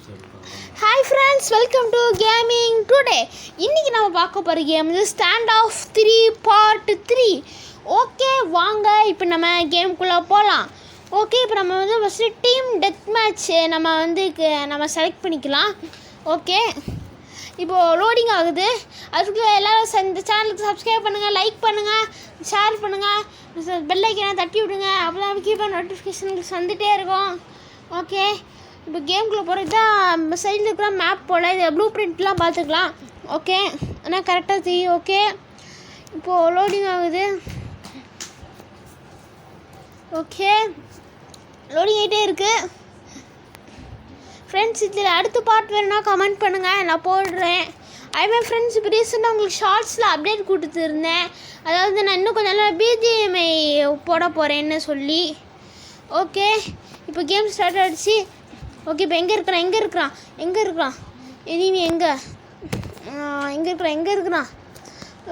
Hi friends, welcome to Gaming Today. இன்னைக்கு நம்ம பார்க்க போகிற கேம் வந்து ஸ்டாண்ட் ஆஃப் 3 பார்ட் 3. ஓகே வாங்க இப்போ நம்ம கேமுக்குள்ளே போகலாம். ஓகே இப்போ நம்ம வந்து ஃபஸ்ட்டு டீம் டெத் மேட்ச் நம்ம செலக்ட் பண்ணிக்கலாம். ஓகே இப்போது லோடிங் ஆகுது. அதுக்கு எல்லோரும் இந்த சேனலுக்கு சப்ஸ்கிரைப் பண்ணுங்கள், லைக் பண்ணுங்கள், ஷேர் பண்ணுங்கள், பெல் ஐக்கனை தட்டி விடுங்க. அப்போ தான் கீப்பர் நோட்டிஃபிகேஷன் வந்துகிட்டே இருக்கும். ஓகே இப்போ கேமுக்குள்ளே போகிறது தான் சைடில் இருக்கிற மேப் போல் இது ப்ளூ பிரிண்ட்லாம் பார்த்துக்கலாம். ஓகே ஆனால் கரெக்டாக தெரியும். ஓகே இப்போது லோடிங் ஆகுது. ஓகே லோடிங் ஆகிட்டே இருக்குது ஃப்ரெண்ட்ஸ். இதில் அடுத்த பார்ட் வேணுன்னா கமெண்ட் பண்ணுங்கள், நான் போடுறேன். அதுமாதிரி ஃப்ரெண்ட்ஸ் இப்போ ரீசெண்டாக உங்களுக்கு ஷார்ட்ஸில் அப்டேட் கொடுத்துருந்தேன். அதாவது நான் இன்னும் கொஞ்சம் நல்லா பிஜிஎம்ஐ போட போகிறேன்னு சொல்லி. ஓகே இப்போ கேம் ஸ்டார்ட் ஆகிடுச்சு. ஓகே இப்போ எங்கே இருக்கிறான் இனிமே எங்கே இருக்கிறான்.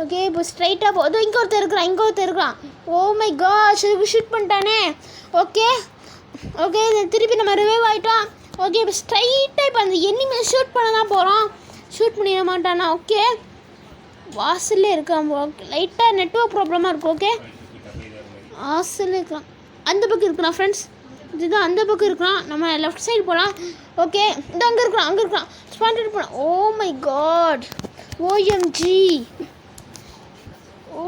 ஓகே இப்போ ஸ்ட்ரைட்டாக போதும். இங்கே ஒருத்தர் இருக்கிறான். ஓ மை காட், ஷூட் பண்ணிட்டானே. ஓகே திருப்பி நம்ம ரிவைவ் ஆகிட்டோம். ஓகே இப்போ ஸ்ட்ரைட்டாக இப்போ அந்த எனிமே ஷூட் பண்ண தான் போகிறோம். ஷூட் பண்ணிட மாட்டானா. ஓகே வாசல்லே இருக்கான். ஓகே லைட்டாக நெட்வொர்க் ப்ராப்ளமாக இருக்கும். ஓகே வாசல்லே இருக்கலாம். அந்த பக்கம் இருக்கிறான் ஃப்ரெண்ட்ஸ். இதுதான் அந்த பக்கம் இருக்கிறான். நம்ம லெஃப்ட் சைடு போகலாம். ஓகே இந்த அங்கே இருக்கிறான் ஸ்பாண்டட் போகலாம். Oh my god, OMG. Oh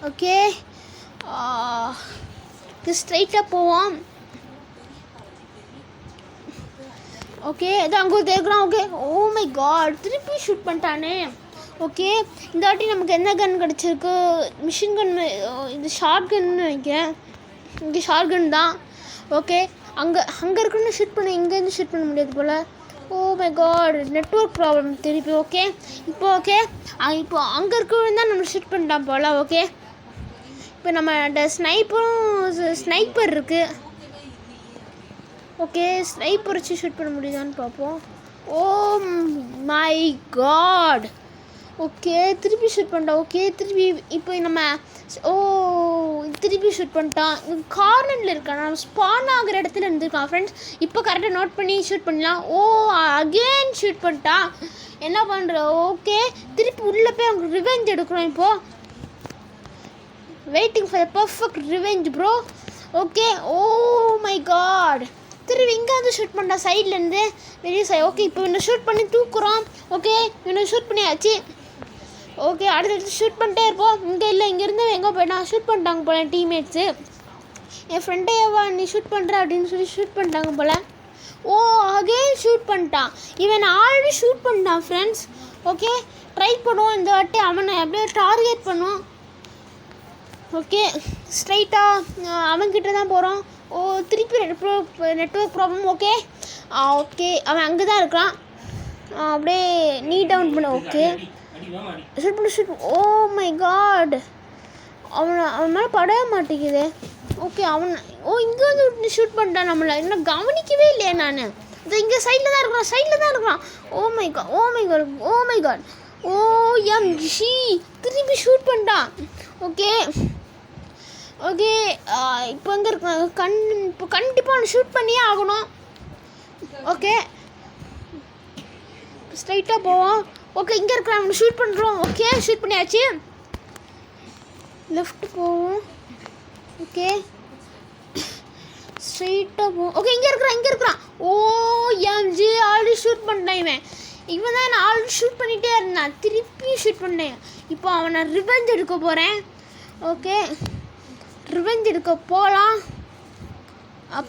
okay ஸ்ட்ரைட்டாக போவோம். ஓகே இது அங்கே இருக்கிறான். ஓகே ஓ மை காட், திருப்பி ஷூட் பண்ணிட்டானே. ஓகே இந்த வாட்டி நமக்கு என்ன கன் கிடச்சிருக்கு? Machine gun. இது ஷார்ட் கன்னு நினைக்கிறேன். இங்கே ஷார்ட் கன் தான். ஓகே அங்கே இருக்குன்னு ஷூட் பண்ண, இங்கேருந்து ஷூட் பண்ண முடியாது போல். Oh my God, network problem திருப்பி. ஓகே இப்போ அங்கே இருக்கிறவன் தான் நம்ம ஷூட் பண்ணிட்டான் போல். ஓகே இப்போ நம்ம ஸ்னைப்பர் இருக்குது. ஓகே ஸ்னைப்பர் வச்சு ஷூட் பண்ண முடியுதான்னு பார்ப்போம். Oh my god. ஓகே திருப்பி ஷூட் பண்ணிட்டான். ஓகே திருப்பி இப்போ நம்ம திருப்பி ஷூட் பண்ணிட்டான். கார்னரில் இருக்கான். நான் ஸ்பான் ஆகிற இடத்துல இருந்திருக்கான் ஃப்ரெண்ட்ஸ். இப்போ கரெக்டாக நோட் பண்ணி ஷூட் பண்ணலாம். ஓ அகெயின் ஷூட் பண்ணிட்டான். என்ன பண்ணுற? ஓகே திருப்பி உள்ளே போய் அவங்க ரிவெஞ்ச் எடுக்கிறோம். இப்போது waiting for the perfect revenge bro. Okay oh my god, திருப்பி இங்கே வந்து ஷூட் பண்ணிட்டான் சைட்லேருந்து வெளியே சைடு. ஓகே இப்போ இன்னும் ஷூட் பண்ணி தூக்குறோம். ஓகே இன்னும் ஷூட் பண்ணியாச்சு. ஓகே அடுத்தடுத்து ஷூட் பண்ணிட்டே இருப்போம். இங்கே இல்லை, இங்கேருந்து எங்கே போய்ட்டான் ஷூட் பண்ணிட்டாங்க போல் டீம்மேட்ஸு. என் ஃப்ரெண்டே நீ ஷூட் பண்ணுற அப்படின்னு சொல்லி ஷூட் பண்ணிட்டாங்க போல். ஓ அகெயின் ஷூட் பண்ணிட்டான். இவன் ஆல்ரெடி ஷூட் பண்ணிட்டான் ஃப்ரெண்ட்ஸ். ஓகே ட்ரை பண்ணுவோம் இந்த வாட்டி. அவனை அப்படியே டார்கெட் பண்ணுவோம். ஓகே ஸ்ட்ரைட்டாக அவன்கிட்ட தான் போகிறோம். ஓ திருப்பி நெட்வொர்க் ப்ராப்ளம். ஓகே அவன் அங்கே தான் இருக்கிறான். அப்படியே நீ டவுன் பண்ண. Okay shoot. Oh my god, அவன் மேலே படவே மாட்டேங்குது. ஓகே இங்கே வந்து ஷூட் பண்ணிட்டான் நம்மளை. இன்னும் கவனிக்கவே இல்லையா நான். இது இங்கே சைடில் தான் இருக்கிறான். ஓ மை காட் ஓஎம்ஜி, திருப்பி ஷூட் பண்ணிட்டான். ஓகே இப்போ வந்து இருக்கான். இப்போ கண்டிப்பாக அவனை ஷூட் பண்ணியே ஆகணும். ஓகே ஸ்ட்ரைட்டாக போவோம். ஓகே இங்கே இருக்கிற நம்ம ஷூட் பண்ணுறோம். ஓகே ஷூட் பண்ணியாச்சு. லெஃப்ட் போவோம். ஓகே ஸ்ட்ரைட்டாக போவோம். ஓகே இங்கே இருக்கிறான். ஓஎம்ஜி ஆல்ரெடி ஷூட் பண்ணிட்டேன். இவன் தான் நான் ஆல்ரெடி ஷூட் பண்ணிகிட்டே இருந்தான். திருப்பி ஷூட் பண்ணேன். இப்போ அவனை ரிவெஞ்ச் எடுக்க போகிறேன். ஓகே ரிவெஞ்ச் எடுக்க போகலாம்.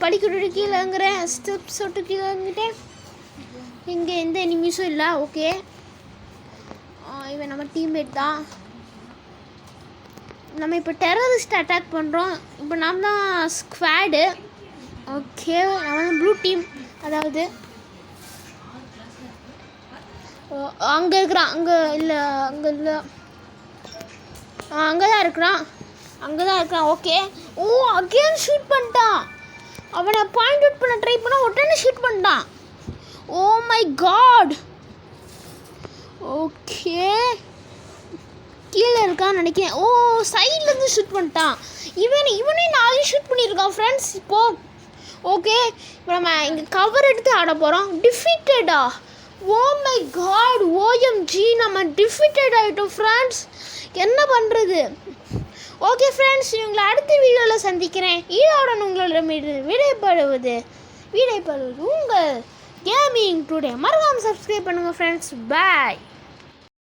படிக்கட்டு கீழேங்கிறேன். ஸ்டெப்ஸ் விட்டு கீழே இறங்கிட்டேன். இங்கே எந்த எனிமீஸும் இல்லை. ஓகே இவன் நம்ம டீம்மேட் தான். நம்ம இப்போ டெரரிஸ்ட் அட்டாக் பண்ணுறோம். இப்போ நாம் தான் ஸ்குவாடு. ஓகே நம்ம தான் ப்ளூ டீம். அதாவது அங்கே இருக்கிறான். அங்கே இல்லை அங்கே தான் இருக்கிறான். ஓகே அகெயின் ஷூட் பண்ணிட்டான். அவனை பாயிண்ட் அவுட் பண்ண ட்ரை பண்ண உடனே ஷூட் பண்ணிட்டான். ஓ மை காட். ஓகே கீழே இருக்கான்னு நினைக்கிறேன். சைட்லேருந்து ஷூட் பண்ணிட்டான். இவனே நாளைக்கு ஷூட் பண்ணியிருக்கான் ஃப்ரெண்ட்ஸ். இப்போது ஓகே இப்போ நம்ம இங்கே கவர் எடுத்து ஆட போகிறோம். டிஃபீட்டடா? ஓ மை காட், ஓஎம்ஜி, நம்ம டிஃபீட்டட் ஆகிட்டோம் ஃப்ரெண்ட்ஸ். என்ன பண்ணுறது? ஓகே ஃப்ரெண்ட்ஸ், இவங்களை அடுத்த வீடியோவில் சந்திக்கிறேன். ஈரோடன் உங்களிடம் விடைபடுவது உங்கள் கேமிங் டுடே. மறக்காமல் சப்ஸ்கிரைப் பண்ணுங்கள் ஃப்ரெண்ட்ஸ். பாய்.